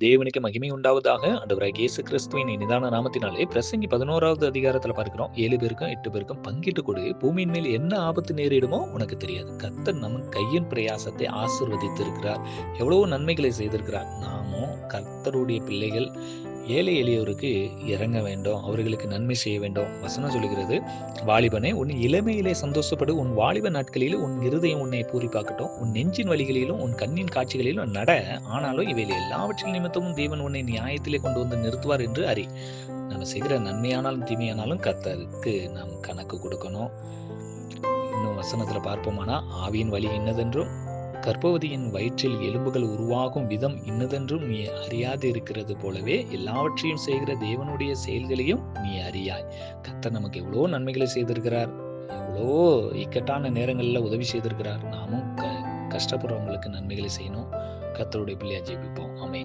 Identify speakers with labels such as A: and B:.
A: தேவனுக்கு மகிமை உண்டாவதாக. ஆண்டவராகிய இயேசு கிறிஸ்துவின் இனிதான நாமத்தினாலே பிரசங்கி 11வது அதிகாரத்துல பார்க்கிறோம். 7 பேருக்கும் 8 பேருக்கும் பங்கிட்டு கொடு. பூமியின் மேல் என்ன ஆபத்து நேரிடுமோ உனக்கு தெரியாது. கர்த்தர் நம் கையின் பிரயாசத்தை ஆசீர்வதித்து இருக்கிறார். எவ்வளவோ நன்மைகளை செய்திருக்கிறார். நாமும் கர்த்தருடைய பிள்ளைகள் ஏழை எளியோருக்கு இறங்க வேண்டும், அவர்களுக்கு நன்மை செய்ய வேண்டும். வசனம் சொல்லுகிறது, வாலிபனே உன் இளமையிலே சந்தோஷப்படு, உன் வாலிப நாட்களிலும் உன் இருதயம் உன்னை பூரிப்பாக்கட்டும், உன் நெஞ்சின் வழிகளிலும் உன் கண்ணின் காட்சிகளிலும் நட. ஆனாலும் இவையில் எல்லாவற்றின் நிமித்தமும் தேவன் உன்னை நியாயத்திலே கொண்டு வந்து நிறுத்துவார் என்று அறி. நம்ம செய்கிற நன்மையானாலும் தீமையானாலும் கர்த்தருக்கு நாம் கணக்கு கொடுக்கணும். இன்னும் வசனத்துல பார்ப்போமானா, ஆவியின் வழி இன்னதென்றும் கர்ப்பவதியின் வயிற்றில் எலும்புகள் உருவாகும் விதம் இன்னதென்றும் நீ அறியாது இருக்கிறது போலவே எல்லாவற்றையும் செய்கிற தேவனுடைய செயல்களையும் நீ அறியாய். கர்த்தர் நமக்கு எவ்வளோ நன்மைகளை செய்திருக்கிறார், எவ்வளோ இக்கட்டான நேரங்கள்ல உதவி செய்திருக்கிறார். நாமும் கஷ்டப்படுறவங்களுக்கு நன்மைகளை செய்யணும். கர்த்தருடைய பிள்ளையா ஜெபிப்போம். ஆமென்.